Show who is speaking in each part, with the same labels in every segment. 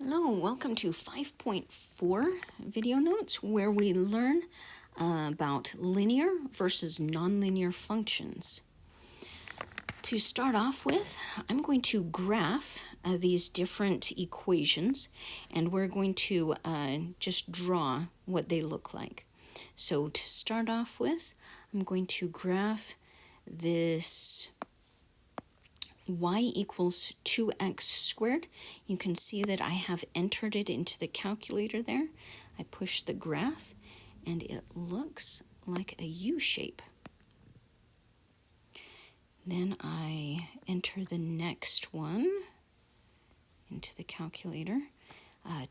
Speaker 1: Hello, welcome to 5.4 video notes where we learn about linear versus nonlinear functions. To start off with, I'm going to graph these different equations and we're going to just draw what they look like. So to start off with, I'm going to graph this y equals 2x squared. You can see that I have entered it into the calculator there. I push the graph and it looks like a U shape. Then I enter the next one into the calculator.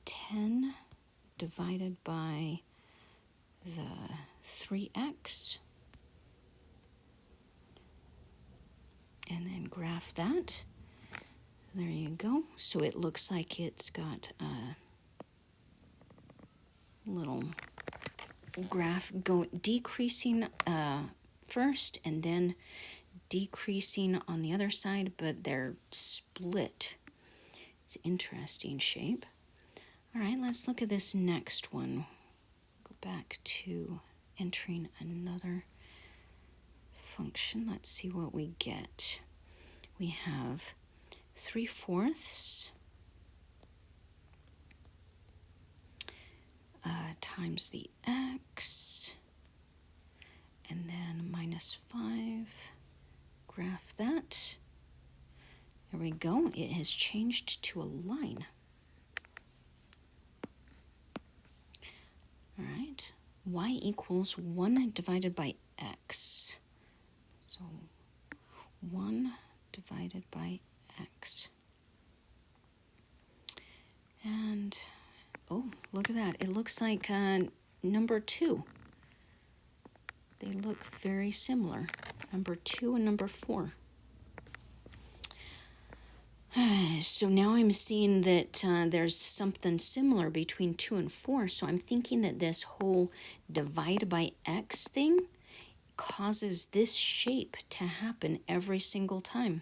Speaker 1: 10 divided by the 3x. And then graph that. There you go. So it looks like it's got a little graph decreasing first and then decreasing on the other side, but they're split. It's an interesting shape. All right, let's look at this next one. Go back to entering another function. Let's see what we get. We have 3/4 times the x, and then minus 5. Graph that. There we go. It has changed to a line. All right. Y equals 1 divided by x. So 1 divided by x. And, oh, look at that. It looks like number 2. They look very similar. Number 2 and number 4. So now I'm seeing that there's something similar between 2 and 4. So I'm thinking that this whole divide by x thing causes this shape to happen every single time.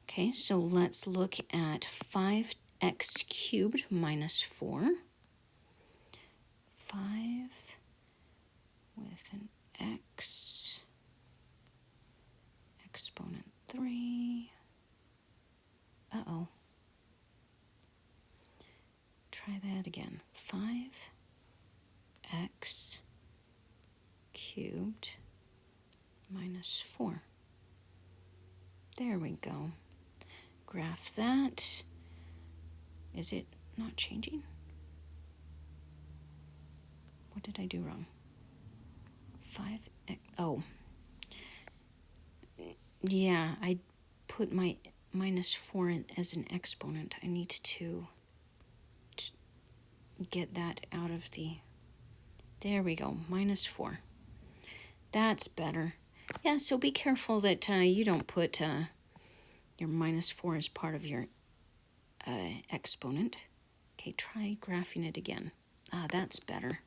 Speaker 1: Okay, so let's look at 5x cubed minus 4. 5 with an x, exponent 3. Uh-oh. Try that again. 5x cubed minus 4. There we go. Graph that. Is it not changing? What did I do wrong? 5x, oh. Yeah, I put my minus 4 as an exponent. I need to get that out of the, there we go, minus 4. That's better. Yeah, so be careful that you don't put your minus 4 as part of your exponent. Okay, try graphing it again. That's better.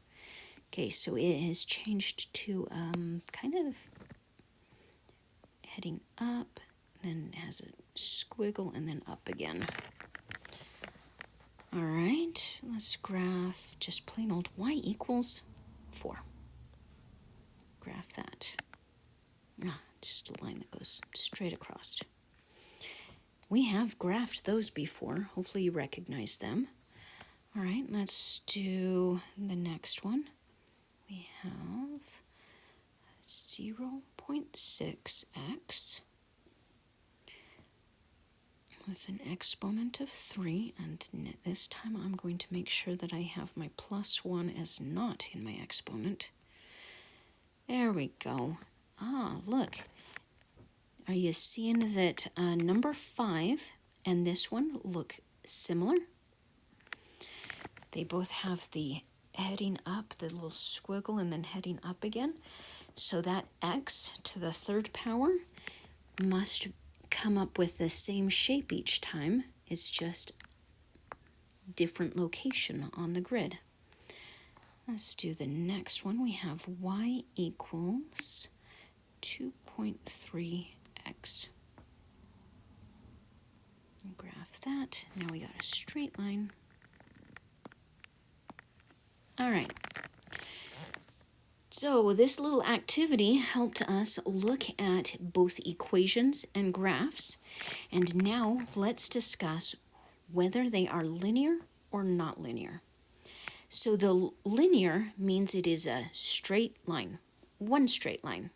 Speaker 1: Okay, so it has changed to kind of heading up, then it has a squiggle, and then up again. All right, let's graph just plain old y equals 4. Graph that. Just a line that goes straight across. We have graphed those before. Hopefully you recognize them. All right, let's do the next one. We have 0.6x with an exponent of 3, and this time I'm going to make sure that I have my plus 1 as not in my exponent. There we go. Look. Are you seeing that number 5 and this one look similar? They both have the heading up, the little squiggle, and then heading up again. So that x to the 3rd power must come up with the same shape each time. It's just different location on the grid. Let's do the next one. We have y equals 2.3x. Graph that. Now we got a straight line. All right. So this little activity helped us look at both equations and graphs. And now let's discuss whether they are linear or not linear. So the linear means it is a straight line, one straight line.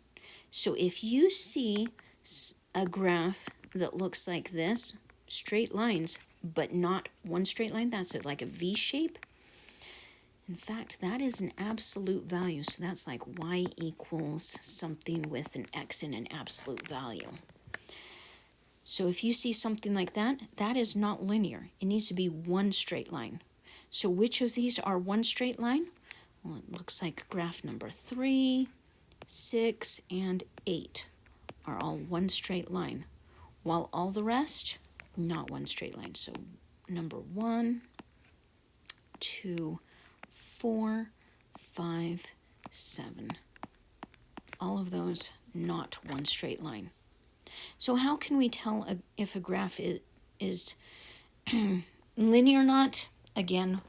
Speaker 1: So if you see a graph that looks like this, straight lines, but not one straight line, that's like a V shape. In fact, that is an absolute value. So that's like y equals something with an x in an absolute value. So if you see something like that, that is not linear. It needs to be one straight line. So which of these are one straight line? Well, it looks like graph number 3, 6, and 8 are all one straight line, while all the rest, not one straight line. So number 1, 2, 4, 5, 7. All of those not one straight line. So how can we tell if a graph is linear or not? Again,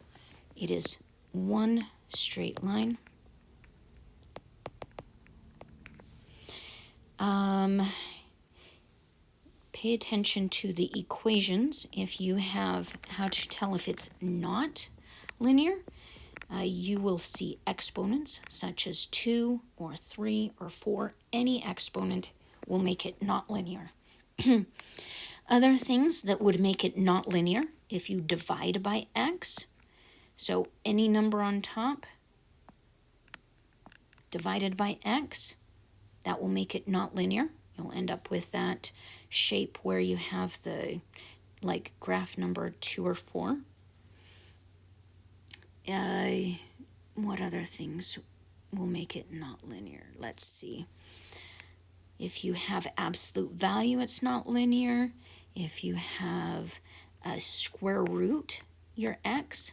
Speaker 1: it is one straight line. Pay attention to the equations. If you have how to tell if it's not linear, you will see exponents such as 2 or 3 or 4. Any exponent will make it not linear. Other things that would make it not linear, if you divide by x, so any number on top divided by x, that will make it not linear. You'll end up with that shape where you have the, like graph number 2 or 4. What other things will make it not linear? Let's see. If you have absolute value, it's not linear. If you have a square root, your x,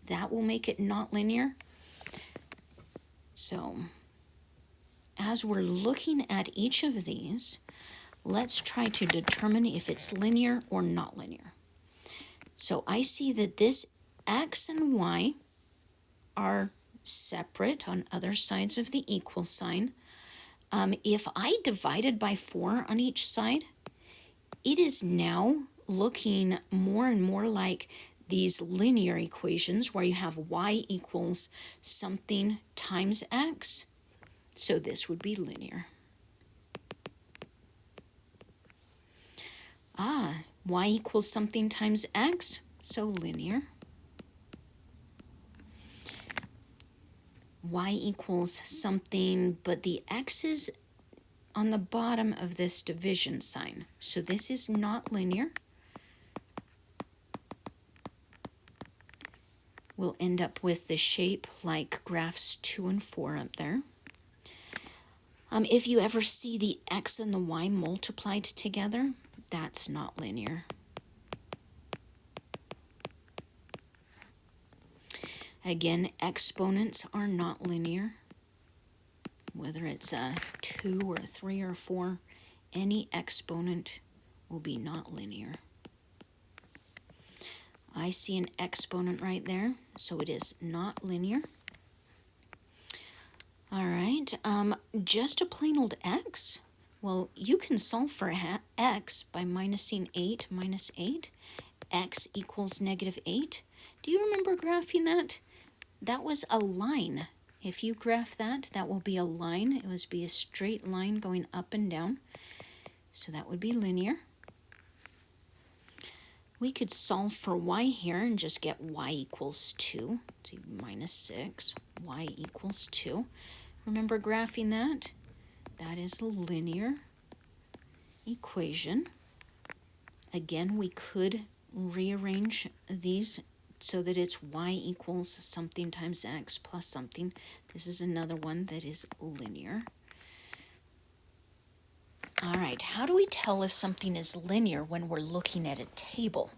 Speaker 1: that will make it not linear. So, as we're looking at each of these, let's try to determine if it's linear or not linear. So I see that this x and y are separate on other sides of the equal sign. If I divided by 4 on each side, it is now looking more and more like these linear equations where you have y equals something times x. So this would be linear. Y equals something times x, so linear. Y equals something, but the x is on the bottom of this division sign. So this is not linear. We'll end up with the shape like graphs 2 and 4 up there. If you ever see the x and the y multiplied together, that's not linear. Again, exponents are not linear. Whether it's a 2 or a 3 or 4, any exponent will be not linear. I see an exponent right there, so it is not linear. All right, just a plain old x. Well, you can solve for x by minusing 8 minus 8. X equals negative 8. Do you remember graphing that? That was a line. If you graph that, that will be a line. It would be a straight line going up and down. So that would be linear. We could solve for y here and just get y equals 2. So minus 6, y equals 2. Remember graphing that? That is a linear equation. Again, we could rearrange these so that it's y equals something times x plus something. This is another one that is linear. All right, how do we tell if something is linear when we're looking at a table?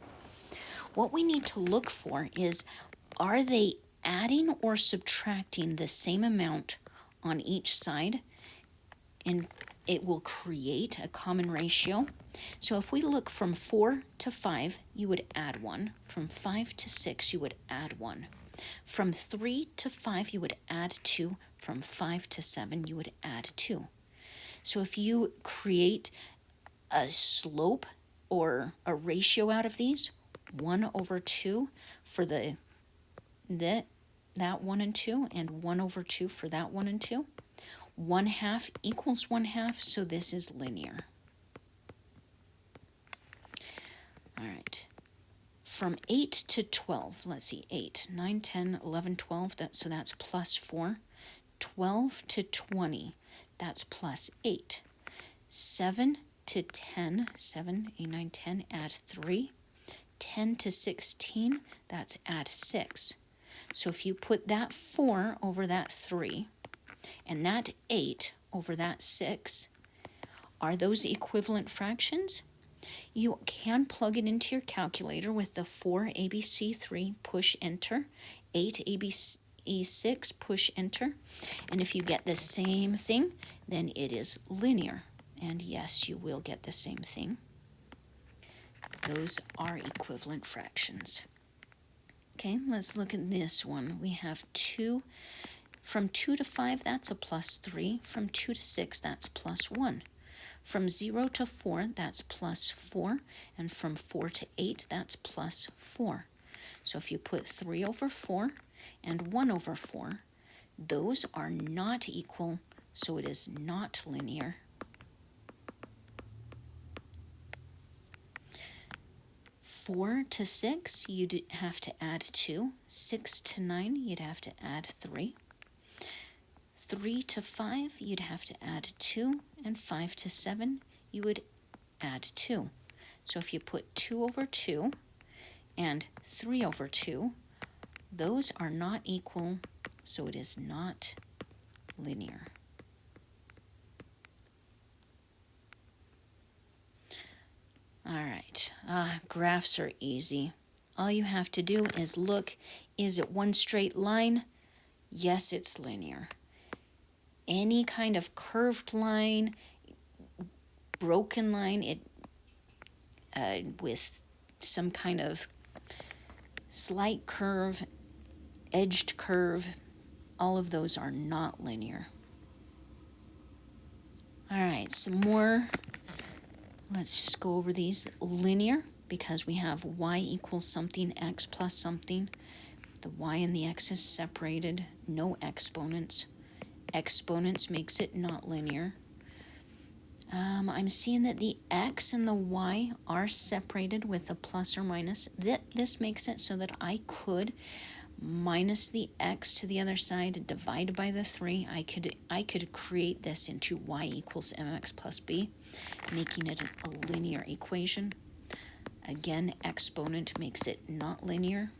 Speaker 1: What we need to look for is, are they adding or subtracting the same amount on each side? And it will create a common ratio. So if we look from 4 to 5, you would add 1. From 5 to 6, you would add 1. From 3 to 5, you would add 2. From 5 to 7, you would add 2. So if you create a slope or a ratio out of these, 1 over 2 for that 1 and 2, and 1 over 2 for that 1 and 2, 1/2 equals 1/2, so this is linear. All right. From 8 to 12, let's see, 8, 9, 10, 11, 12, so that's plus 4. 12 to 20, that's plus 8. 7 to 10, 7, 8, 9, 10, add 3. 10 to 16, that's add 6. So if you put that 4 over that 3, and that 8 over that 6, are those equivalent fractions? You can plug it into your calculator with the 4 ABC3, push enter, 8 ABC6, push enter, and if you get the same thing, then it is linear. And yes, you will get the same thing. Those are equivalent fractions. Okay, let's look at this one. We have 2. From 2 to 5, that's a plus 3. From 2 to 6, that's plus 1. From 0 to 4, that's plus 4. And from 4 to 8, that's plus 4. So if you put 3 over 4 and 1 over 4, those are not equal, so it is not linear. 4 to 6, you'd have to add 2. 6 to 9, you'd have to add 3. 3 to 5, you'd have to add 2. And 5 to 7, you would add 2. So if you put 2 over 2 and 3 over 2, those are not equal, so it is not linear. All right, graphs are easy. All you have to do is look, is it one straight line? Yes, it's linear. Any kind of curved line, broken line, with some kind of slight curve, edged curve, all of those are not linear. All right, some more. Let's just go over these. Linear, because we have y equals something, x plus something. The y and the x is separated, no exponents. Exponents makes it not linear. I'm seeing that the x and the y are separated with a plus or minus. This makes it so that I could minus the x to the other side and divide by the 3. I could create this into y equals mx plus b, making it a linear equation. Again, exponent makes it not linear.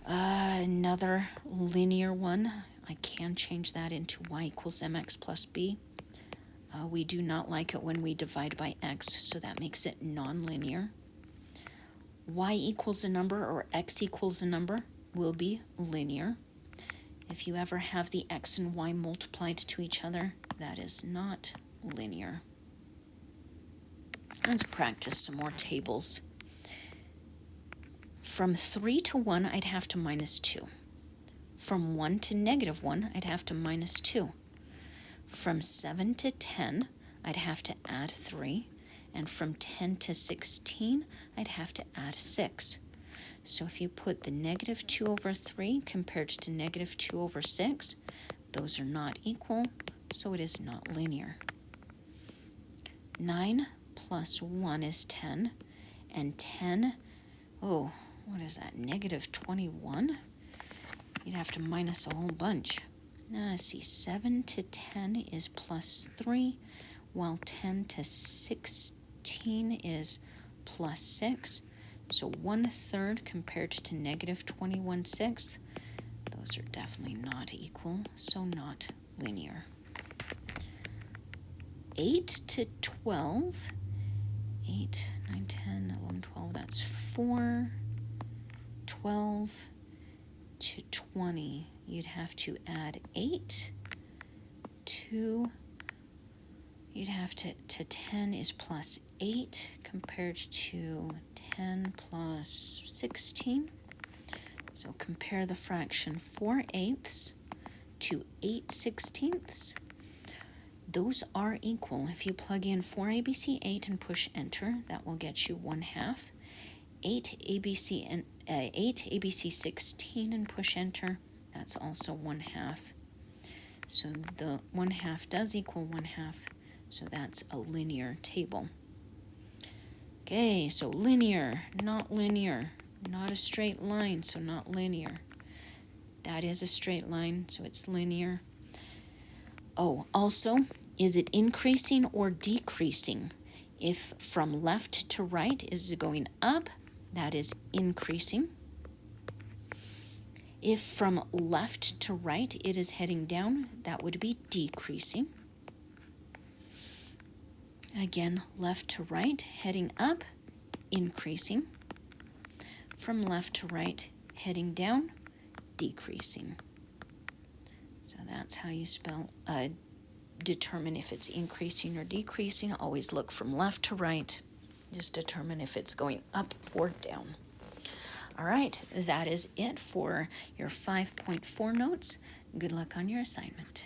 Speaker 1: Another linear one, I can change that into y equals mx plus b. We do not like it when we divide by x, so that makes it non-linear. Y equals a number or x equals a number will be linear. If you ever have the x and y multiplied to each other, that is not linear. Let's practice some more tables. From 3 to 1, I'd have to minus 2. From 1 to negative 1, I'd have to minus 2. From 7 to 10, I'd have to add 3. And from 10 to 16, I'd have to add 6. So if you put the negative 2 over 3 compared to negative 2 over 6, those are not equal, so it is not linear. 9 plus 1 is 10, and 10, oh, what is that, negative 21? You'd have to minus a whole bunch. Now, let's see, 7 to 10 is plus 3, while 10 to 16 is plus 6. So 1/3 compared to negative 21/6. Those are definitely not equal, so not linear. 8 to 12, 8, 9, 10, 11, 12, that's 4. 12 to 20, you'd have to add 8. 2, you'd have to 10 is plus 8 compared to 10 plus 16. So compare the fraction 4/8 to 8/16. Those are equal. If you plug in 4ABC 8 and push enter, that will get you 1/2. 8ABC 16 and push enter, that's also 1/2. So the 1/2 does equal 1/2, so that's a linear table. Okay, so linear, not linear, not a straight line, so not linear. That is a straight line, so it's linear. Oh, also, is it increasing or decreasing? If from left to right is going up, that is increasing. If from left to right it is heading down, that would be decreasing. Again, left to right, heading up, increasing. From left to right, heading down, decreasing. So that's how you determine if it's increasing or decreasing. Always look from left to right. Just determine if it's going up or down. All right, that is it for your 5.4 notes. Good luck on your assignment.